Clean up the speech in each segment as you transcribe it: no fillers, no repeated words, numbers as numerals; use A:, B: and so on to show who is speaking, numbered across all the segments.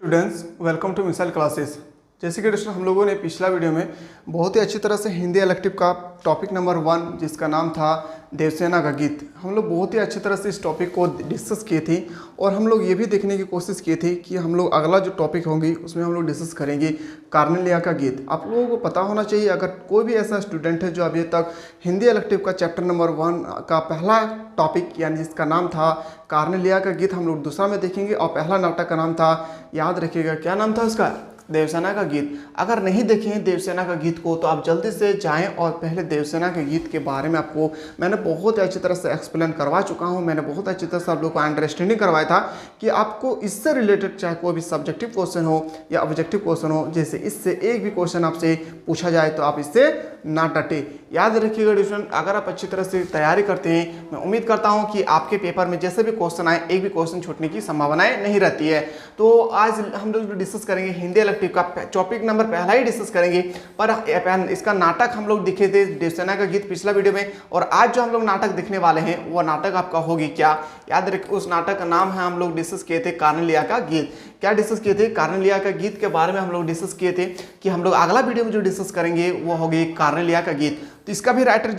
A: Students welcome to missile classes. जैसे कि दोस्तों हम लोगों ने पिछला वीडियो में बहुत ही अच्छी तरह से हिंदी इलेक्टिव का टॉपिक नंबर 1 जिसका नाम था देवसेना का गीत, हम लोग बहुत ही अच्छी तरह से इस टॉपिक को डिस्कस किए थे और हम लोग ये भी देखने की कोशिश किए थे कि हम लोग अगला जो टॉपिक होंगी उसमें हम लोग डिस्कस करेंगे कार्नेलिया का गीत। आप लोगों को पता होना चाहिए, अगर कोई भी ऐसा स्टूडेंट है जो अभी तक हिंदी इलेक्टिव का चैप्टर नंबर 1 का पहला टॉपिक यानी जिसका नाम था कार्नेलिया का गीत हम लोग दूसरा में देखेंगे और पहला नाटक का नाम था, याद रखिएगा क्या नाम था उसका, देवसेना का गीत। अगर नहीं देखें देवसेना का गीत को तो आप जल्दी से जाएं और पहले देवसेना के गीत के बारे में आपको मैंने बहुत अच्छी तरह से एक्सप्लेन करवा चुका हूं। मैंने बहुत अच्छी तरह से आप लोग को अंडरस्टैंडिंग करवाया था कि आपको इससे रिलेटेड चाहे कोई भी सब्जेक्टिव क्वेश्चन हो या ऑब्जेक्टिव क्वेश्चन हो, जैसे इससे एक भी क्वेश्चन आपसे पूछा जाए तो आप इससे ना डटे। याद रखिएगा स्टूडेंट, अगर आप अच्छी तरह से तैयारी करते हैं मैं उम्मीद करता हूं कि आपके पेपर में जैसे भी क्वेश्चन आए एक भी क्वेश्चन छूटने की संभावनाएं नहीं रहती है। तो आज हम लोग डिस्कस करेंगे हिंदी इलेक्टिव का टॉपिक नंबर पहला ही डिस्कस करेंगे, पर इसका नाटक हम लोग दिखे थे देवसेना का गीत पिछला वीडियो में, और आज जो हम लोग नाटक देखने वाले हैं वो नाटक आपका होगी क्या, याद रखिए उस नाटक का नाम है, हम लोग डिस्कस किए थे कार्नेलिया का गीत। क्या डिस्कस किए थे, कार्नेलिया का गीत के बारे में हम लोग डिस्कस किए थे कि हम लोग अगला वीडियो में जो डिस्कस करेंगे वो होगी कार्नेलिया का गीत। तो इसका भी राइटर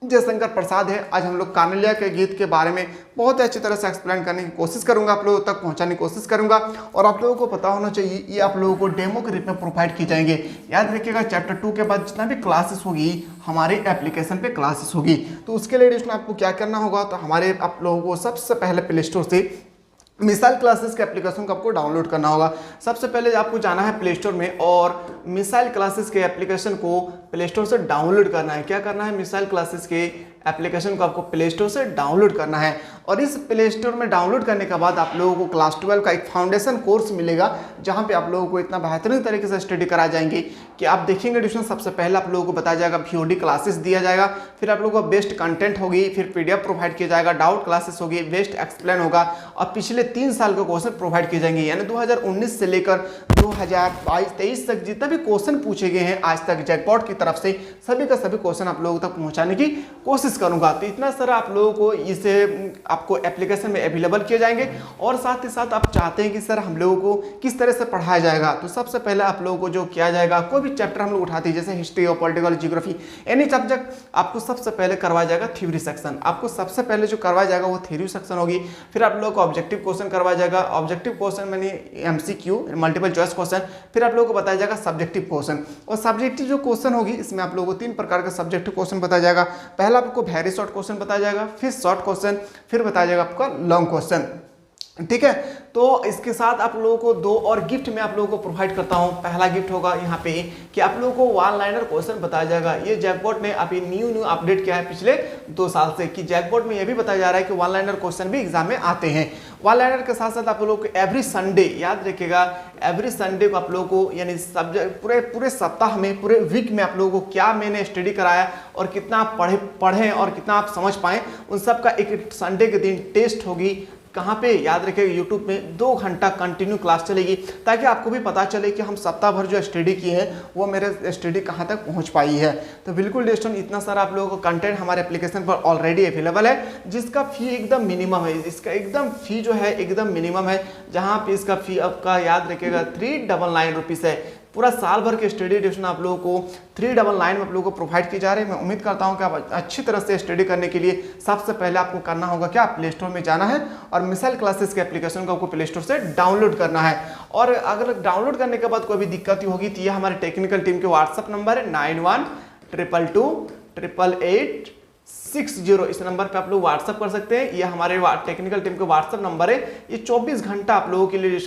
A: जयशंकर प्रसाद है। आज हम लोग कार्नेलिया के गीत के बारे में बहुत अच्छी तरह से एक्सप्लेन करने की कोशिश करूंगा, आप लोगों तक पहुंचाने की कोशिश करूंगा, और आप लोगों को पता होना चाहिए ये आप लोगों को डेमो के रूप में प्रोवाइड की जाएंगे। याद रखिएगा चैप्टर 2 के बाद जितना भी क्लासेस होगी हमारे एप्लीकेशन पे क्लासेस होगी, तो उसके लिए आपको क्या करना होगा, तो हमारे आप लोगों को सबसे पहले प्ले स्टोर से मिसाइल क्लासेस के एप्लीकेशन को आपको डाउनलोड करना होगा। सबसे पहले आपको जाना है प्ले स्टोर में और मिसाइल क्लासेस के एप्लीकेशन को प्ले स्टोर से डाउनलोड करना है। क्या करना है, मिसाइल क्लासेस के एप्लीकेशन को आपको प्ले स्टोर से डाउनलोड करना है, और इस प्ले स्टोर में डाउनलोड करने के बाद आप लोगों को क्लास 12 का एक फाउंडेशन कोर्स मिलेगा जहां पे आप लोगों को इतना बेहतरीन तरीके से स्टडी कराए जाएंगे कि आप देखेंगे ट्यूशन सबसे पहले आप लोगों को बताया जाएगा, VOD क्लासेस दिया जाएगा, फिर आप लोगों को बेस्ट कंटेंट होगी, फिर PDF प्रोवाइड किया जाएगा, डाउट क्लासेस होगी, बेस्ट एक्सप्लेन होगा, और पिछले 3 साल के क्वेश्चन प्रोवाइड किए जाएंगे। यानी 2019 से लेकर 2022-23 तक जितने भी क्वेश्चन पूछे गए हैं आज तक जैकपॉट की तरफ से सभी का सभी क्वेश्चन आप लोगों तक पहुंचाने की कोशिश करूंगा। तो इतना सारा आप लोगों को इसे आपको एप्लीकेशन में अवेलेबल किए जाएंगे, और साथ ही साथ आप चाहते हैं कि सर हम लोगों को किस तरह से पढ़ाया जाएगा, तो सबसे पहले आप लोगों को जो किया जाएगा, कोई भी चैप्टर हम लोग उठाते हैं जैसे हिस्ट्री और पॉलिटिकल जियोग्राफी एनी सब्जेक्ट, आपको सबसे पहले करवाया जाएगा थ्योरी सेक्शन। आपको सबसे पहले जो करवाया जाएगा वो थ्योरी सेक्शन होगी, फिर आप लोगों को ऑब्जेक्टिव क्वेश्चन करवाया जाएगा, ऑब्जेक्टिव क्वेश्चन यानी MCQ मल्टीपल चॉइस क्वेश्चन, फिर आप लोगों को बताया जाएगा सब्जेक्टिव क्वेश्चन। और सब्जेक्टिव जो क्वेश्चन होगी इसमें आप लोगों को 3 प्रकार का सब्जेक्टिव क्वेश्चन बताया जाएगा। पहला आपको वेरी शॉर्ट क्वेश्चन बताया जाएगा, फिर शॉर्ट क्वेश्चन, फिर बताया जाएगा आपका लॉन्ग क्वेश्चन। ठीक है, तो इसके साथ आप लोगों को 2 और गिफ्ट में आप लोगों को प्रोवाइड करता हूं। पहला गिफ्ट होगा यहाँ पे कि आप लोगों को वन लाइनर क्वेश्चन बताया जाएगा। ये जैकपॉट ने अभी न्यू अपडेट किया है पिछले 2 साल से, कि जैकपॉट में ये भी बताया जा रहा है कि वन लाइनर क्वेश्चन भी एग्जाम में आते हैं। वन लाइनर के साथ साथ आप लोगों को एवरी संडे, याद रखिएगा एवरी संडे को आप लोगों को यानी सब्जेक्ट पूरे सप्ताह में पूरे वीक में आप लोगों को क्या मैंने स्टडी कराया और कितना आप पढ़े और कितना आप समझ पाए, उन सब का एक संडे के दिन टेस्ट होगी। कहाँ पे, याद रखिएगा यूट्यूब में 2 घंटा कंटिन्यू क्लास चलेगी, ताकि आपको भी पता चले कि हम सप्ताह भर जो स्टडी की है वो मेरे स्टडी कहाँ तक पहुँच पाई है। तो बिल्कुल दोस्तों इतना सारा आप लोगों को कंटेंट हमारे एप्लीकेशन पर ऑलरेडी अवेलेबल है, जिसका फी एकदम मिनिमम है। इसका एकदम फी जो है एकदम मिनिमम है, जहाँ पे इसका फी आपका याद रखिएगा 399 रुपीज़ है। पूरा साल भर के स्टडी ड्यूरेशन आप लोगों को 399 में आप लोगों को प्रोवाइड की जा रही है। मैं उम्मीद करता हूं कि आप अच्छी तरह से स्टडी करने के लिए सबसे पहले आपको करना होगा क्या, प्ले स्टोर में जाना है और मिसाइल क्लासेस के एप्लीकेशन को आपको प्ले स्टोर से डाउनलोड करना है। और अगर डाउनलोड करने के बाद कोई भी दिक्कत होगी तो ये हमारे टेक्निकल टीम के व्हाट्सअप नंबर है 9122288860। इस नंबर पे आप लोग व्हाट्सअप कर सकते हैं। ये हमारे टेक्निकल टीम का व्हाट्सअप नंबर है। ये 24 घंटा आप लोगों के लिए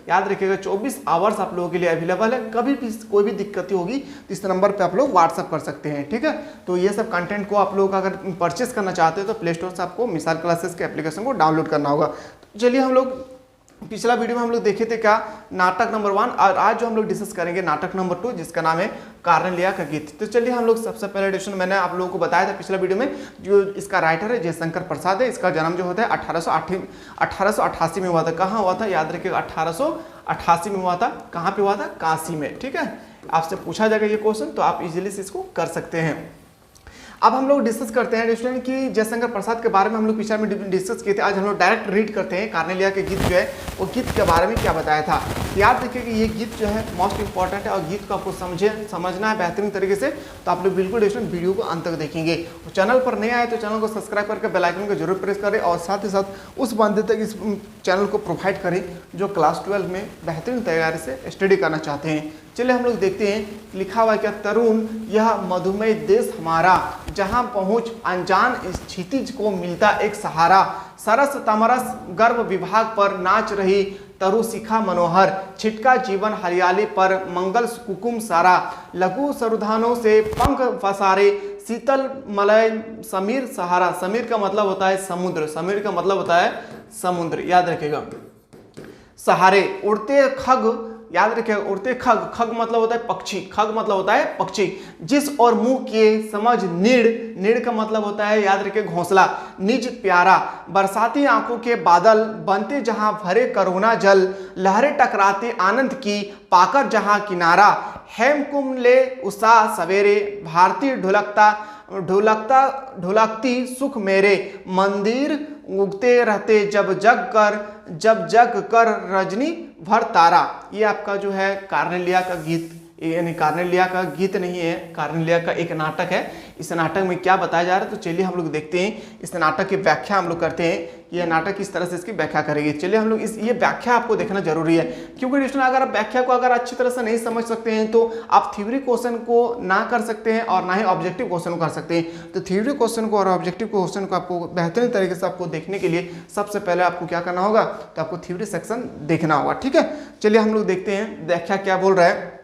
A: याद रखिएगा 24 आवर्स आप लोगों के लिए अवेलेबल है। कभी भी कोई भी दिक्कत होगी तो इस नंबर पे आप लोग व्हाट्सअप कर सकते हैं। ठीक है, तो ये सब कंटेंट को आप लोग अगर परचेस करना चाहते हैं तो प्ले स्टोर से आपको मिसाइल क्लासेस के एप्लीकेशन को डाउनलोड करना होगा। तो चलिए हम लोग पिछला वीडियो में हम लोग देखे थे क्या, नाटक नंबर 1, और आज जो हम लोग डिस्कस करेंगे नाटक नंबर 2 जिसका नाम है कार्नेलिया का गीत। तो चलिए हम लोग सबसे पहले एडिशन मैंने आप लोगों को बताया था पिछला वीडियो में, जो इसका राइटर है जयशंकर प्रसाद है। इसका जन्म जो होता है 1888 में हुआ था। कहाँ हुआ था, याद रखिएगा 1888 में हुआ था। कहाँ पे हुआ था, काशी में। ठीक है, आपसे पूछा जाएगा ये क्वेश्चन तो आप इजीली से इसको कर सकते हैं। अब हम लोग डिस्कस करते हैं स्टूडेंट कि जयशंकर प्रसाद के बारे में हम लोग पिछले में डिस्कस किए थे। आज हम लोग डायरेक्ट रीड करते हैं कार्नेलिया के गीत जो है वो गीत के बारे में क्या बताया था। याद रखिए कि ये गीत जो है मोस्ट इंपॉर्टेंट है और गीत को आपको समझना है बेहतरीन तरीके से, तो आप लोग बिल्कुल स्टूडेंट वीडियो को अंत तक देखेंगे। तो चैनल पर नए आए तो चैनल को सब्सक्राइब करके बेल आइकन को जरूर प्रेस करें और साथ ही साथ उस बंदे तक इस चैनल को प्रोवाइड करें जो क्लास 12 में बेहतरीन तैयारी से स्टडी करना चाहते हैं। चलिए हम लोग देखते हैं लिखा हुआ क्या, तरुण यह मधुमेह देश हमारा, जहां पहुंच अनजान क्षितिज को मिलता एक सहारा, सरस तमरस गर्भ विभाग पर नाच रही तरु शिखा मनोहर, छिटका जीवन हरियाली पर मंगल कुकुम सारा, लघु सरुधानों से पंख फसारे शीतल मलय समीर सहारा। समीर का मतलब होता है समुद्र, समीर का मतलब होता है समुद्र, याद रखिएगा। सहारे उड़ते खग, याद रखिए उड़ते खग, खग मतलब होता है पक्षी, खग मतलब होता है पक्षी, जिस और मुंह के समझ नीड़, नीड़ का मतलब होता है याद रखिए घोंसला, निज प्यारा, बरसाती आंखों के बादल बनते जहां भरे करुणा जल, लहरें टकराते आनंद की पाकर जहां किनारा, हेमकुंड ले उषा सवेरे, भारतीय ढुलकती सुख मेरे, मंदिर उगते रहते जब जग कर रजनी भर तारा। ये आपका जो है कार्नेलिया का गीत, यानी कार्नेलिया का गीत नहीं है, कार्नेलिया का एक नाटक है। इस नाटक में क्या बताया जा रहा है तो चलिए हम लोग देखते हैं, इस नाटक की व्याख्या हम लोग करते हैं। यह नाटक किस तरह से इसकी व्याख्या करेगी। चलिए हम लोग ये व्याख्या आपको देखना जरूरी है, क्योंकि स्टूडेंट अगर आप व्याख्या को अगर अच्छी तरह से नहीं समझ सकते हैं तो आप थ्योरी क्वेश्चन को ना कर सकते हैं और ना ही ऑब्जेक्टिव क्वेश्चन को कर सकते हैं। तो थ्योरी क्वेश्चन को और ऑब्जेक्टिव क्वेश्चन को आपको बेहतरीन तरीके से आपको देखने के लिए सबसे पहले आपको क्या करना होगा, तो आपको थ्योरी सेक्शन देखना होगा, ठीक है। चलिए हम लोग देखते हैं व्याख्या क्या बोल रहा है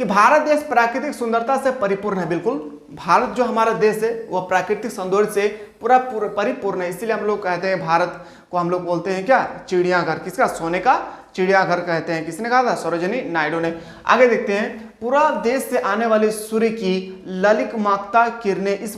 A: कि भारत देश प्राकृतिक सुंदरता से परिपूर्ण है। बिल्कुल, भारत जो हमारा देश है वह प्राकृतिक सौंदर्य से पूरा परिपूर्ण है। इसीलिए हम लोग कहते हैं भारत को हम लोग बोलते हैं क्या, चिड़ियाघर। किसका, सोने का चिड़ियाघर कहते हैं। किसने कहा था, सरोजिनी नायडू ने। आगे देखते हैं, पूरा देश से आने वाले सूर्य की ललितमाक्ता किरणें इस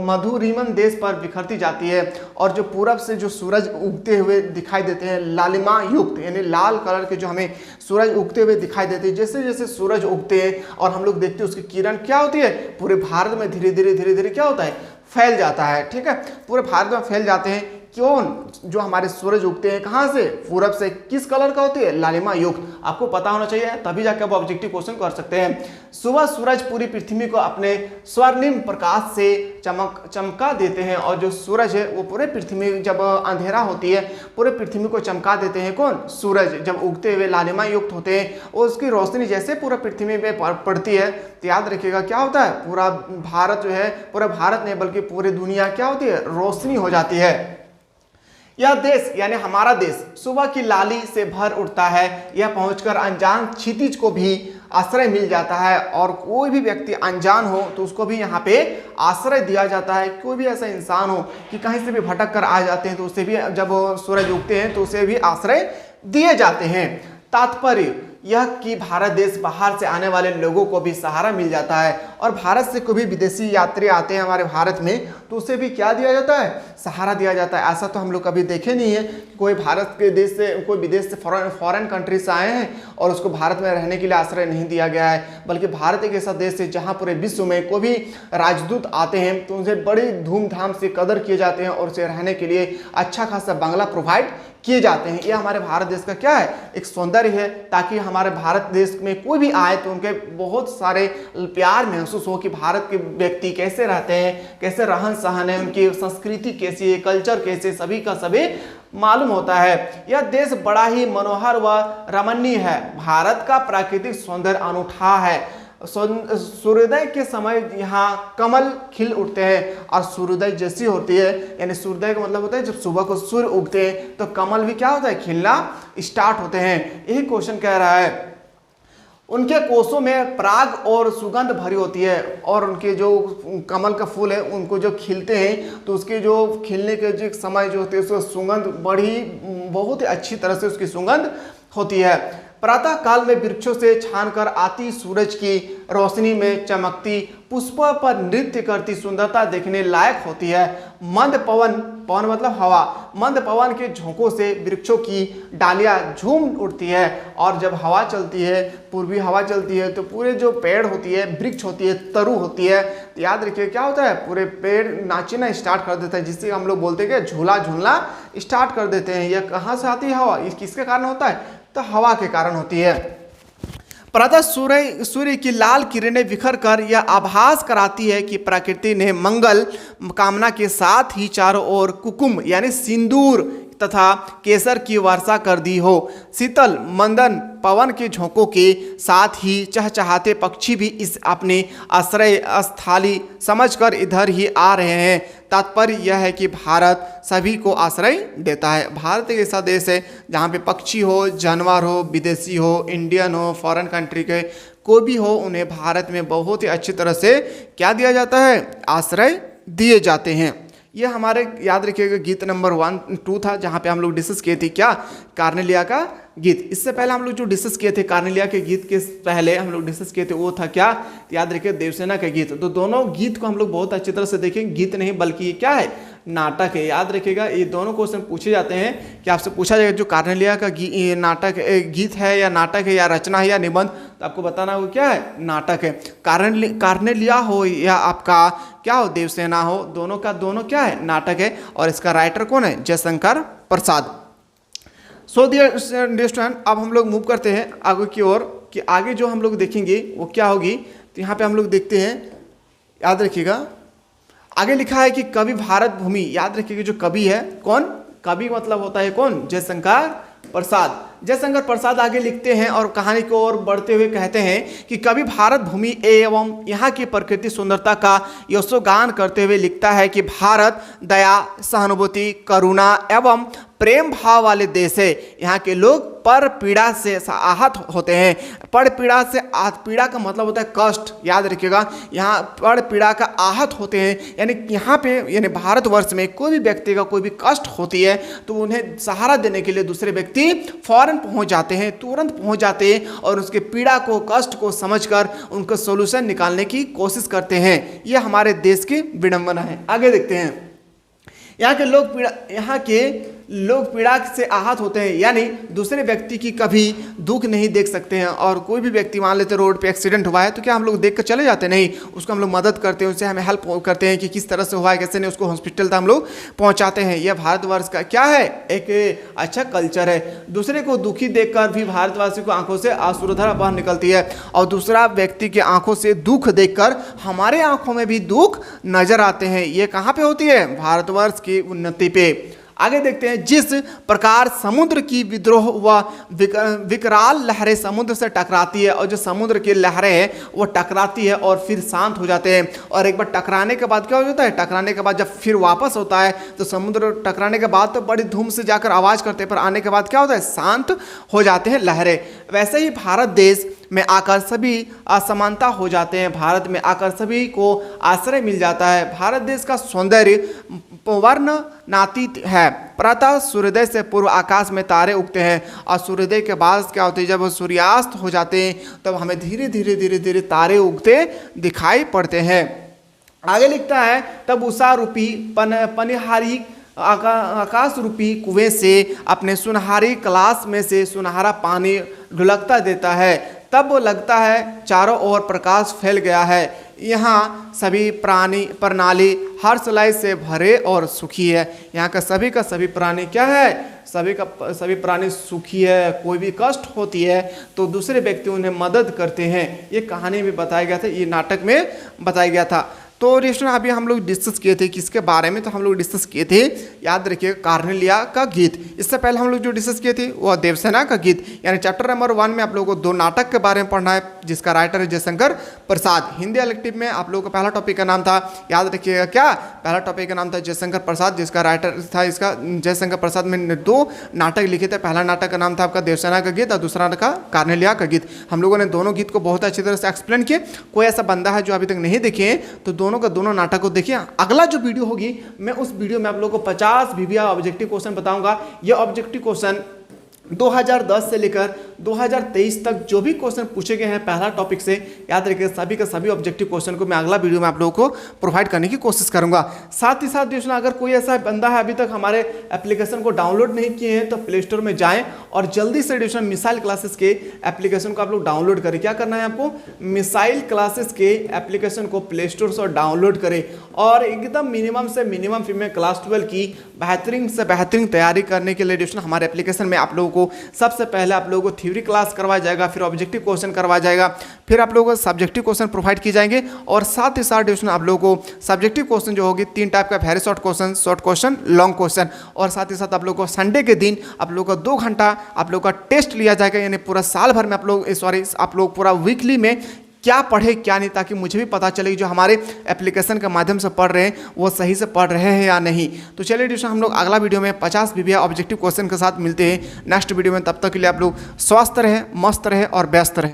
A: मधुरिमन देश पर बिखरती जाती है, और जो पूरब से जो सूरज उगते हुए दिखाई देते हैं लालिमा युक्त, यानी लाल कलर के जो हमें सूरज उगते हुए दिखाई देते हैं, जैसे जैसे सूरज उगते हैं और हम लोग देखते हैं उसकी किरण क्या होती है, पूरे भारत में धीरे धीरे क्या होता है, फैल जाता है, ठीक है। पूरे भारत में फैल जाते हैं। क्यों, जो हमारे सूरज उगते हैं कहां से, पूरब से, किस कलर का होती है, लालिमा युक्त। आपको पता होना चाहिए, तभी जाकर आप ऑब्जेक्टिव क्वेश्चन कर सकते हैं। सुबह सूरज पूरी पृथ्वी को अपने स्वर्णिम प्रकाश से चमका देते हैं, और जो सूरज है वो पूरे पृथ्वी में जब अंधेरा होती है पूरे पृथ्वी को चमका देते हैं। कौन, सूरज जब उगते हुए लालिमा युक्त होते हैं और उसकी रोशनी जैसे पूरा पृथ्वी में पड़ती है, तो याद रखिएगा क्या होता है, पूरा भारत जो है, पूरा भारत नहीं बल्कि पूरी दुनिया क्या होती है, रोशनी हो जाती है। यह देश यानी हमारा देश सुबह की लाली से भर उठता है, यह पहुंचकर अनजान क्षितिज को भी आश्रय मिल जाता है, और कोई भी व्यक्ति अनजान हो तो उसको भी यहाँ पे आश्रय दिया जाता है। कोई भी ऐसा इंसान हो कि कहीं से भी भटक कर आ जाते हैं तो उसे भी, जब सूरज उगते हैं तो उसे भी आश्रय दिए जाते हैं। तात्पर्य यह कि भारत देश बाहर से आने वाले लोगों को भी सहारा मिल जाता है, और भारत से कोई भी विदेशी यात्री आते हैं हमारे भारत में तो उसे भी क्या दिया जाता है, सहारा दिया जाता है। ऐसा तो हम लोग कभी देखे नहीं है, कोई भारत के देश से, कोई विदेश से, फॉरेन कंट्री से आए हैं और उसको भारत में रहने के लिए आश्रय नहीं दिया गया है, बल्कि भारत एक ऐसा देश है जहाँ पूरे विश्व में कोई भी राजदूत आते हैं तो उनसे बड़ी धूमधाम से कदर किए जाते हैं और उसे रहने के लिए अच्छा खासा बंगला प्रोवाइड किए जाते हैं। ये हमारे भारत देश का क्या है, एक सौंदर्य है, ताकि हमारे भारत देश में कोई भी आए तो उनके बहुत सारे प्यार महसूस हो कि भारत के व्यक्ति कैसे रहते हैं, कैसे रहन सहन है, उनकी संस्कृति कैसी है, कल्चर कैसे, सभी का सभी मालूम होता है। यह देश बड़ा ही मनोहर व रमणीय है, भारत का प्राकृतिक सौंदर्य अनूठा है। सूर्योदय के समय यहाँ कमल खिल उठते हैं, और सूर्योदय जैसी होती है, यानी सूर्योदय का मतलब होता है जब सुबह को सूर्य उगते हैं तो कमल भी क्या होता है, खिलना स्टार्ट होते हैं। यही क्वेश्चन कह रहा है। उनके कोषों में पराग और सुगंध भरी होती है, और उनके जो कमल का फूल है उनको जो खिलते हैं तो उसके जो खिलने के जो समय जो होते हैं उसको सुगंध बहुत ही अच्छी तरह से उसकी सुगंध होती है। प्रातः काल में वृक्षों से छान कर आती सूरज की रोशनी में चमकती, पुष्पों पर नृत्य करती सुंदरता देखने लायक होती है। मंद पवन, पवन मतलब हवा, मंद पवन के झोंकों से वृक्षों की डालियां झूम उठती है। और जब हवा चलती है, पूर्वी हवा चलती है, तो पूरे जो पेड़ होती है, वृक्ष होती है, तरु होती है, तो याद रखिए क्या होता है, पूरे पेड़ नाचना स्टार्ट कर देता है, जिससे हम लोग बोलते हैं कि झूला झूलना स्टार्ट कर देते हैं। यह कहाँ से आती है हवा, इस किसके कारण होता है, तो हवा के कारण होती है। प्रातः सूर्य की लाल किरणें बिखर कर यह आभास कराती है कि प्रकृति ने मंगल कामना के साथ ही चारों ओर कुकुम यानी सिंदूर तथा केसर की वर्षा कर दी हो। शीतल मंदन पवन के झोंकों के साथ ही चहचहाते पक्षी भी इस अपने आश्रय स्थाली समझकर इधर ही आ रहे हैं। तात्पर्य यह है कि भारत सभी को आश्रय देता है। भारत एक ऐसा देश है जहाँ पे पक्षी हो, जानवर हो, विदेशी हो, इंडियन हो, फॉरेन कंट्री के कोई भी हो, उन्हें भारत में बहुत ही अच्छी तरह से क्या दिया जाता है, आश्रय दिए जाते हैं। ये हमारे याद रखिएगा गीत नंबर 1-2 था, जहाँ पे हम लोग डिस्कस किए थे क्या, कार्नेलिया का गीत। इससे पहले हम लोग जो डिस्कस किए थे कार्नेलिया के गीत के पहले हम लोग डिस्कस किए थे वो था क्या, याद रखिए देवसेना का गीत। तो दोनों गीत को हम लोग बहुत अच्छी तरह से देखेंगे, गीत नहीं बल्कि ये क्या है, नाटक है। याद रखिएगा ये दोनों क्वेश्चन पूछे जाते हैं कि आपसे पूछा जाएगा जो कार्नेलिया का नाटक गीत है या नाटक है या रचना है या निबंध, तो आपको बताना वो क्या है, नाटक है। कार्नेलिया हो या आपका क्या हो, देवसेना हो, दोनों का दोनों क्या है, नाटक है। और इसका राइटर कौन है, Jaishankar Prasad. So dear student, अब हम लोग मूव करते हैं आगे की ओर कि आगे जो हम लोग देखेंगे वो क्या होगी। तो यहाँ पे हम लोग देखते हैं, याद रखिएगा आगे लिखा है कि कवि भारत भूमि। याद रखिएगा जो कवि है कौन, कवि मतलब होता है कौन, जयशंकर प्रसाद। जयशंकर प्रसाद आगे लिखते हैं और कहानी को और बढ़ते हुए कहते हैं कि कवि भारत भूमि एवं यहाँ की प्रकृति सुंदरता का यशोगान करते हुए लिखता है कि भारत दया, सहानुभूति, करुणा एवं प्रेम भाव वाले देश है। यहाँ के लोग पर पीड़ा से आहत होते हैं। पर पीड़ा से पीड़ा का मतलब होता है कष्ट, याद रखिएगा, यहाँ पर पीड़ा का आहत होते हैं। यानी यहाँ पे यानी भारतवर्ष में कोई भी व्यक्ति का कोई भी कष्ट होती है तो उन्हें सहारा देने के लिए दूसरे व्यक्ति फौरन पहुँच जाते हैं, तुरंत पहुँच जाते हैं और उसके पीड़ा को, कष्ट को समझकर उनका सोल्यूशन निकालने की कोशिश करते हैं। यह हमारे देश की विडंबना है। आगे देखते हैं, यहाँ के लोग पीड़ा से आहत होते हैं, यानी दूसरे व्यक्ति की कभी दुख नहीं देख सकते हैं। और कोई भी व्यक्ति मान लेते रोड पे एक्सीडेंट हुआ है तो क्या हम लोग देख कर चले जाते, नहीं, उसको हम लोग मदद करते हैं, उससे हमें हेल्प करते हैं कि किस तरह से हुआ है, कैसे नहीं, उसको हॉस्पिटल तक हम लोग पहुंचाते हैं। यह भारतवर्ष का क्या है, एक अच्छा कल्चर है। दूसरे को दुखी देखकर भी भारतवासी को आंखों से आंसुधारा बाहर निकलती है और दूसरा व्यक्ति के आंखों से दुख देखकर हमारे आंखों में भी दुख नजर आते हैं। ये कहाँ पे होती है, भारतवर्ष की उन्नति पे। आगे देखते हैं, जिस प्रकार समुद्र की विद्रोह व विकराल लहरें समुद्र से टकराती है और जो समुद्र की लहरें हैं वो टकराती है और फिर शांत हो जाते हैं। और एक बार टकराने के बाद क्या हो जाता है, टकराने के बाद जब फिर वापस होता है तो समुद्र टकराने के बाद तो बड़ी धूम से जाकर आवाज़ करते हैं, पर आने के बाद क्या होता है, शांत हो जाते हैं लहरें। वैसे ही भारत देश में आकर सभी असमानता हो जाते हैं, भारत में आकर सभी को आश्रय मिल जाता है। भारत देश का सौंदर्य वर्णनातीत है। प्रातः सूर्योदय से पूर्व आकाश में तारे उगते हैं और सूर्योदय के बाद क्या होते हैं, जब सूर्यास्त हो जाते हैं तब हमें धीरे धीरे तारे उगते दिखाई पड़ते हैं। आगे लिखता है, तब उषा रूपी पनिहारी आकाश रूपी कुएं से अपने सुनहरी कलाश में से सुनहरा पानी ढुलकता देता है। तब वो लगता है चारों ओर प्रकाश फैल गया है। यहाँ सभी प्रणाली हर्षलय से भरे और सुखी है। यहाँ का सभी प्राणी क्या है, सभी प्राणी सुखी है। कोई भी कष्ट होती है तो दूसरे व्यक्ति उन्हें मदद करते हैं। ये कहानी में बताया गया था, ये नाटक में बताया गया था। तो रिश्तों अभी हम लोग डिस्कस किए थे किसके बारे में, तो हम लोग डिस्कस किए थे, याद रखिए, कार्नेलिया का गीत। इससे पहले हम लोग जो डिस्कस किए थे वो देवसेना का गीत। यानी चैप्टर नंबर 1 में आप लोगों को 2 नाटक के बारे में पढ़ना है जिसका राइटर है जयशंकर प्रसाद। हिंदी इलेक्टिव में आप लोगों का पहला टॉपिक का नाम था, याद रखिएगा क्या, पहला टॉपिक का नाम था जयशंकर प्रसाद, जिसका राइटर था इसका जयशंकर प्रसाद। में 2 नाटक लिखे थे। पहला नाटक का नाम था आपका देवसेना का गीत और दूसरा का कार्नेलिया का गीत। हम लोगों ने दोनों गीत को बहुत अच्छी तरह से एक्सप्लेन किए। कोई ऐसा बंदा है जो अभी तक नहीं देखे हैं तो दोनों का दोनों नाटक को देखिए। अगला जो वीडियो होगी मैं उस वीडियो में आप लोगों को 50 VBA ऑब्जेक्टिव क्वेश्चन बताऊंगा। ये ऑब्जेक्टिव क्वेश्चन 2010 से लेकर 2023 तक जो भी क्वेश्चन पूछे गए हैं पहला टॉपिक से, याद रखिए सभी के सभी ऑब्जेक्टिव क्वेश्चन को मैं अगला वीडियो में आप लोगों को प्रोवाइड करने की कोशिश करूंगा। साथ ही साथ दोस्तों अगर कोई ऐसा बंदा है अभी तक हमारे एप्लीकेशन को डाउनलोड नहीं किए हैं तो प्ले स्टोर में जाएं और जल्दी से दोस्तों मिसाइल क्लासेस के एप्लीकेशन को आप लोग डाउनलोड करें। क्या करना है आपको, मिसाइल क्लासेस के एप्लीकेशन को प्ले स्टोर से डाउनलोड करें और एकदम मिनिमम से मिनिमम फी में क्लास 12 की बेहतरीन से बेहतरीन तैयारी करने के लिए दोस्तों हमारे एप्लीकेशन में आप लोगों को सबसे पहले आप लोगों को थ्योरी क्लास करवाया जाएगा, फिर ऑब्जेक्टिव क्वेश्चन करवाया जाएगा, फिर आप लोगों को सब्जेक्टिव क्वेश्चन प्रोवाइड किए जाएंगे और साथ ही साथ दोस्तों आप लोगों को सब्जेक्टिव क्वेश्चन जो होगी 3 टाइप का, very short question, long question, और साथ ही साथ आप लोगों को संडे के दिन आप लोगों का 2 घंटा आप लोगों का टेस्ट लिया जाएगा। यानी पूरा साल भर में आप लोग पूरा वीकली में क्या पढ़े क्या नहीं, ताकि मुझे भी पता चले कि जो हमारे एप्लीकेशन के माध्यम से पढ़ रहे हैं वो सही से पढ़ रहे हैं या नहीं। तो चलिए दोस्तों हम लोग अगला वीडियो में 50 बीबीए ऑब्जेक्टिव क्वेश्चन के साथ मिलते हैं नेक्स्ट वीडियो में। तब तक के लिए आप लोग स्वस्थ रहें, मस्त रहें और व्यस्त रहें।